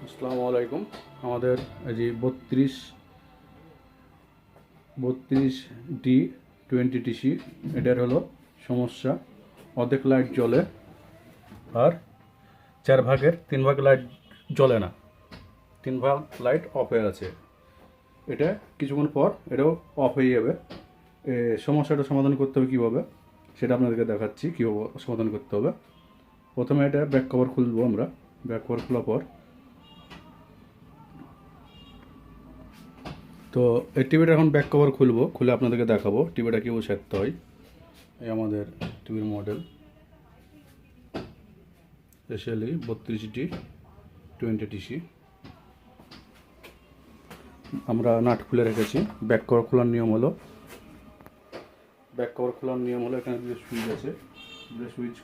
আসসালামুয়ালাইকুম। আমাদের এই যে 32D20TC এটার হলো সমস্যা, অর্ধেক লাইট জ্বলে আর 3 ভাগ লাইট জ্বলে না, 3 ভাগ লাইট অফ হয়ে আছে। এটা কিছুক্ষণ পর এটাও অফ হয়ে যাবে। সমস্যাটা সমাধান করতে হবে কীভাবে সেটা আপনাদেরকে দেখাচ্ছি, কীভাবে সমাধান করতে হবে। প্রথমে এটা ব্যাক কভার খুলবো আমরা। ব্যাক কভার খোলার পর তো এই টিভিটা এখন ব্যাক কভার খুলে আপনাদেরকে দেখাবো টিভিটা কীভাবে সারতে হয়। এই আমাদের টিভির মডেল স্পেশালি 32D20TC। আমরা নাট খুলে রেখেছি। ব্যাক কভার খোলার নিয়ম হলো এখানে যে সুইচ আছে, সুইচ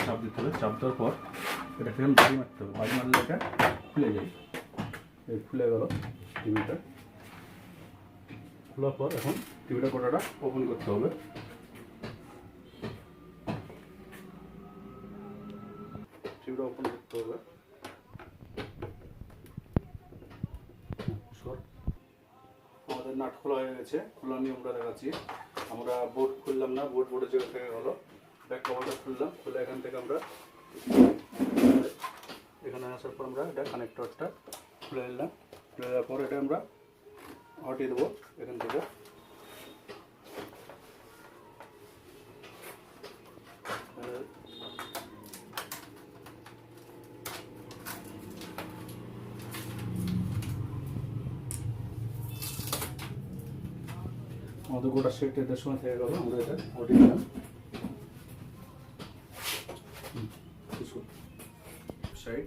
চাপ দিতে হবে। চাপ দেওয়ার পর এটা ফ্রেম বাড়ি মারতে হবে। বাড়ি মারলে এটা খুলে যায়। এই খুলে গেল টিভিটা। খোলার পর এখন টিভিটা কোটাটা ওপেন করতে হবে। টিভিটা ওপেন করতে হবে। আমাদের নাট খোলা হয়ে গেছে। খোলার নিয়মটা দেখাচ্ছি। আমরা বোর্ড খুললাম না, বোর্ডের জায়গা থেকে হলো ব্যাক কভারটা খুললাম। খুলে এখান থেকে আমরা এখানে আসার পর আমরা এটা কানেক্টরটা খুলে নিলাম। খুলে দেওয়ার পর এটা আমরা হটিয়ে দেবো এখান থেকে। আমাদের গোটা সেট এটার সময় থেকে গেল। আমরা এটা হটিয়ে দিলাম সাইড।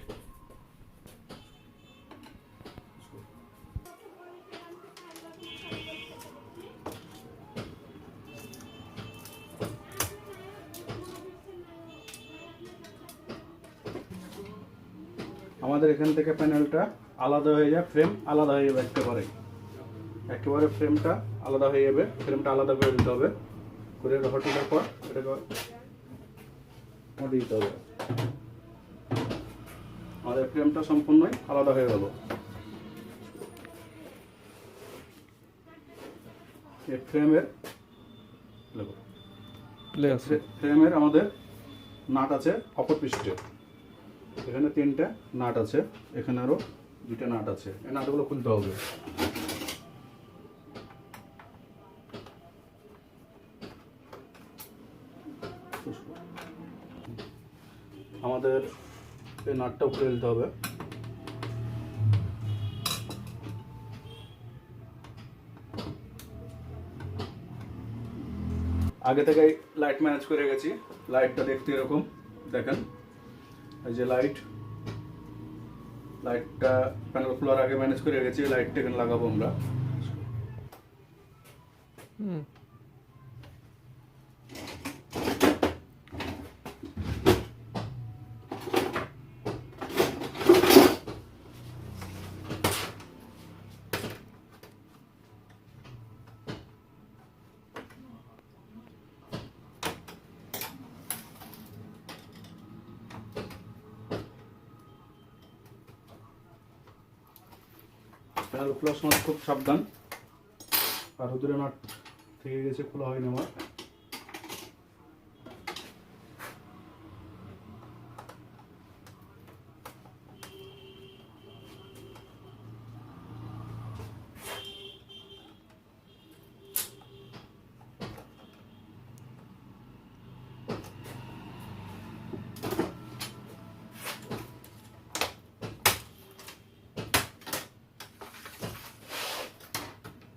আমাদের এখান থেকে প্যানেলটা আলাদা হয়ে যায়, ফ্রেম আলাদা হয়ে যাবে। একেবারে ফ্রেমটা আলাদা হয়ে যাবে। ফ্রেমটা আলাদা করে দিতে হবে। করে হটিয়ে পর এটাকে হটিয়ে দিতে হবে। আমাদের ফ্রেমটা সম্পূর্ণই আলাদা হয়ে গেল। এই ফ্রেমের আমাদের নাট আছে অপর পৃষ্ঠে। এখানে 3টে নাট আছে, এখানে আরো 2টা নাট আছে। এই নাটগুলো খুলতে হবে। আমাদের এই নাটটাও খুলে দিতে হবে। আগে থেকেই লাইট ম্যানেজ করে গেছি। লাইটটা দেখতে এরকম দেখেন। এই যে লাইটটা প্যানেল খোলার আগে ম্যানেজ করে গেছি। লাইটটা এখানে লাগাবো আমরা। প্যানেল খোলার সময় খুব সাবধান। আর দূরে নাট থেকে গেছে, খোলা হয়নি আমার।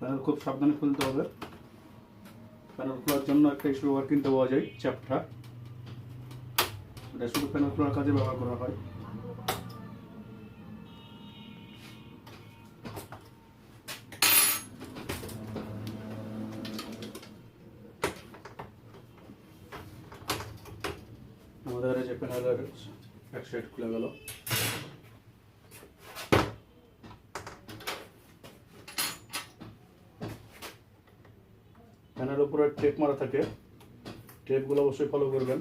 প্যানেল খুব সাবধানে খুলতে হবে। প্যানেল খোলার জন্য একটা স্ক্রুবার কিনতে পাওয়া যায়, চ্যাপটা। এটা শুধু প্যানেল খোলার কাজে ব্যবহার করা হয়। আমাদের এই যে প্যানেলের এক সাইড খুলে গেল। প্যানেল উপরে টেপ মারা থাকে, টেপগুলো অবশ্যই ফলো করবেন।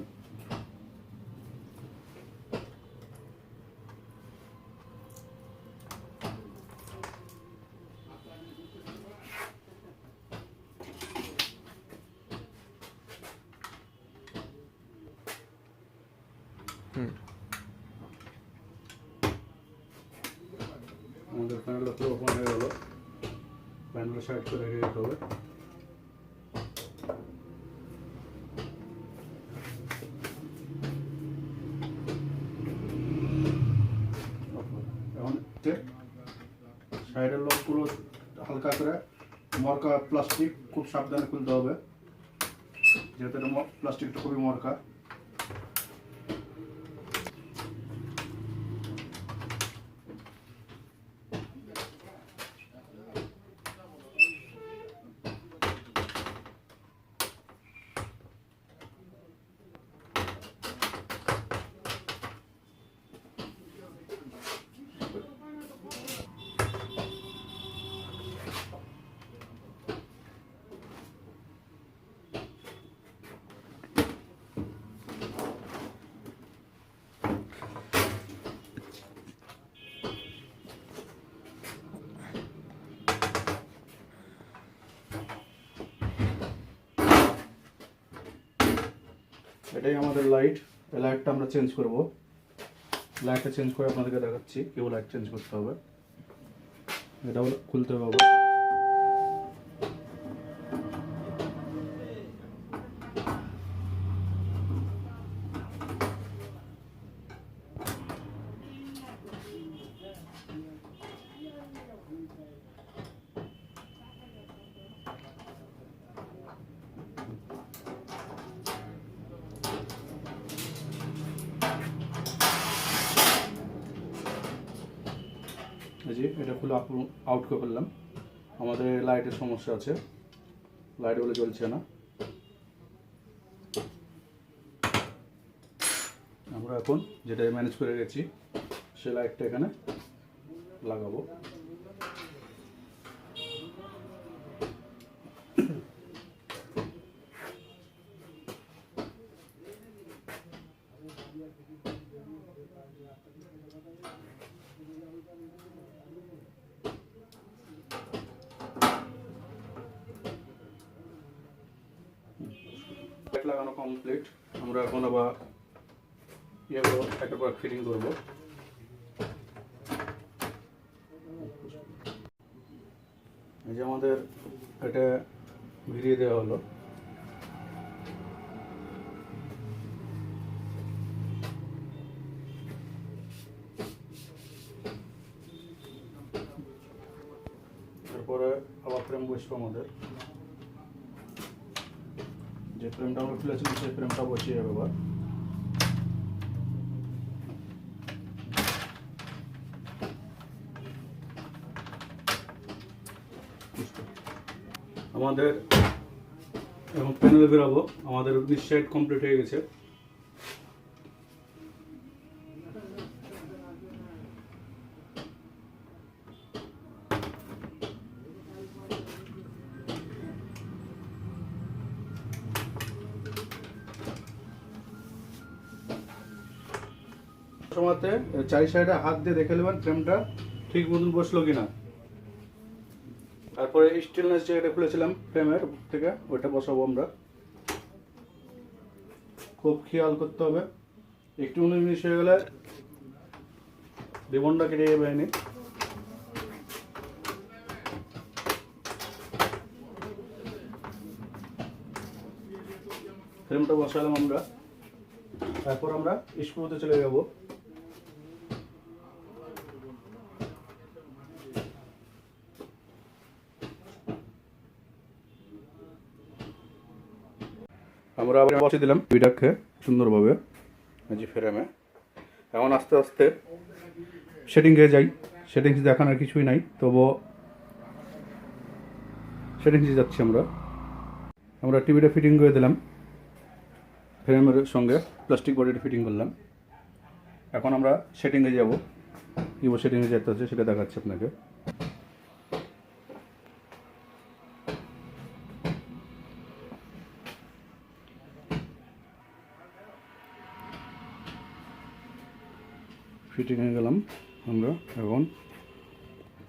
আমাদের প্যানেলটা পুরো ওপেন হয়ে গেল। প্যানেলটা সাইড করে রেখে দিতে হবে। এখন সাইডের লক পুরো হালকা করে মরকা প্লাস্টিক খুব সাবধানে খুলতে হবে, যেহেতু প্লাস্টিকটা খুবই মরকা। এটাই আমাদের লাইট। এই লাইটটা আমরা চেঞ্জ করব। লাইটটা চেঞ্জ করে আপনাদেরকে দেখাচ্ছি কেউ লাইট চেঞ্জ করতে হবে। এটাও খুলতে হবে। এই যে এটা খুলে আউট করে ফেললাম। আমাদের লাইটের সমস্যা আছে, লাইটগুলো জ্বলছে না। আমরা এখন যেটা ম্যানেজ করে গেছি সে লাইটটা এখানে লাগাবো। লাইট লাগানো কমপ্লিট। আমরা এখন আবার একটা পর ফিটিং করবো। এই যে আমাদের এটা ভিড়িয়ে দেওয়া হলো। তারপরে আবার ফ্রেম বসবো। আমাদের যে ফ্রেমটা আমরা খুলেছিলাম সেই ফ্রেমটা বসিয়ে যাবে। এবার আমাদের এখন প্যানেলে বেরোবো। আমাদের নিচ সাইড কমপ্লিট হয়ে গেছে। সময়তে চারি সাইডে হাত দিয়ে দেখে নেবেন ফ্রেমটা ঠিক মতন বসলো কিনা। তারপরে স্টেনলেস যেটা খুলেছিলাম ফ্রেমের থেকে ওইটা বসাবো আমরা। খুব খেয়াল করতে হবে, একটু 19 মিনিট হয়ে গেলে রিবনটা কেটে যাবে। এনে ফ্রেমটা বসালাম আমরা। তারপর আমরা স্ক্রুতে চলে যাব। আমরা আবার বসিয়ে দিলাম দুইটাকে সুন্দরভাবে এই যে ফ্রেমে। এখন আস্তে আস্তে সেটিংয়ে যাই। সেটিংস দেখানোর কিছুই নাই, তবুও সেটিংসে যাচ্ছি আমরা টিভিটা ফিটিং করে দিলাম। ফ্রেমের সঙ্গে প্লাস্টিক বডিটা ফিটিং করলাম। এখন আমরা সেটিংয়ে যাব। কীভাবে সেটিংয়ে যেতে হচ্ছে সেটা দেখাচ্ছি আপনাকে। ফিটিং হয়ে গেলাম আমরা। এখন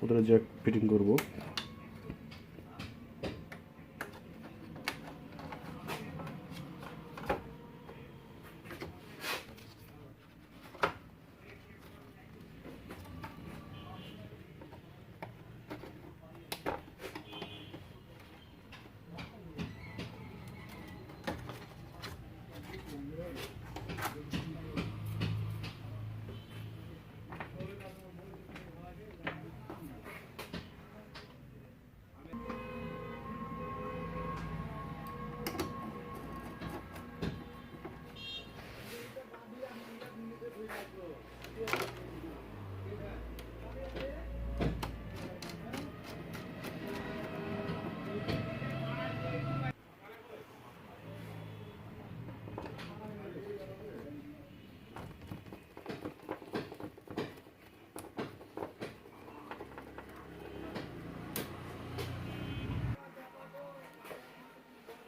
ওদের জ্যাক ফিটিং করব।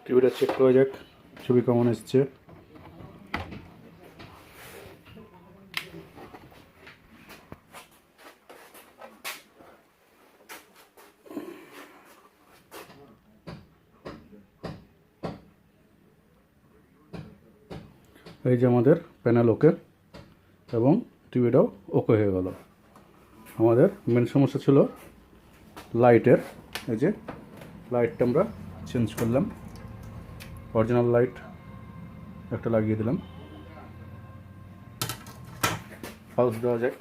টিভিটা চেক করা যাক ছবি কেমন এসছে। এই যে আমাদের প্যানেল ওকে এবং টিভিটাও ওকে হয়ে গেল। আমাদের মেন সমস্যা ছিল লাইটের। এই যে লাইটটা আমরা চেঞ্জ করলাম, অরিজিনাল লাইট একটা লাগিয়ে দিলাম। পালস দেওয়া যায়।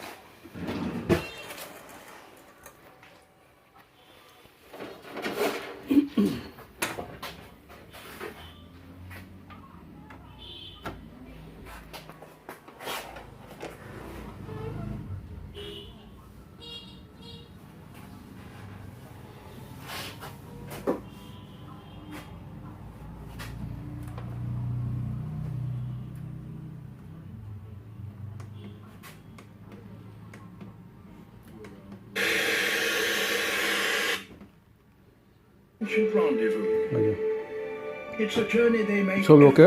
ছবি ওকে।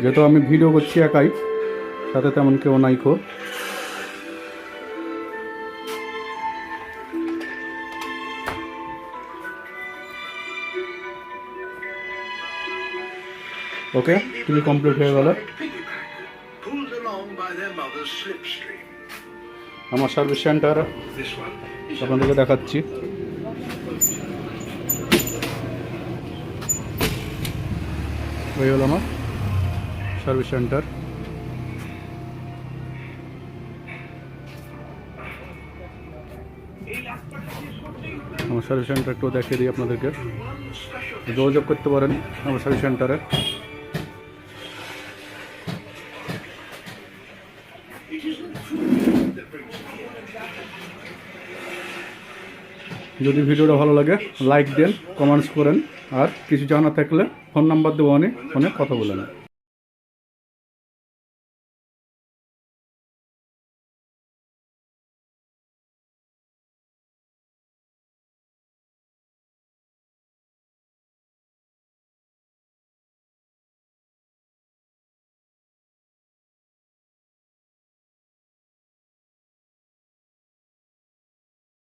যেহেতু আমি ভিডিও করছি একাই, সাথে তেমন কেউ নাইকো। ওকে, টিভি কমপ্লিট হয়ে গেল। আমার সার্ভিস সেন্টার আপনাদেরকে দেখাচ্ছি। এই হলো আমার সার্ভিস সেন্টার। আমার সার্ভিস সেন্টার একটু দেখিয়ে দিই আপনাদেরকে। যোগাযোগ করতে পারেন আমার সার্ভিস সেন্টারে। যদি ভিডিওটা ভালো লাগে লাইক দেন, কমেন্টস করেন, আর কিছু জানা থাকলে ফোন নাম্বার দেবো, ফোনে কথা বলে নেন।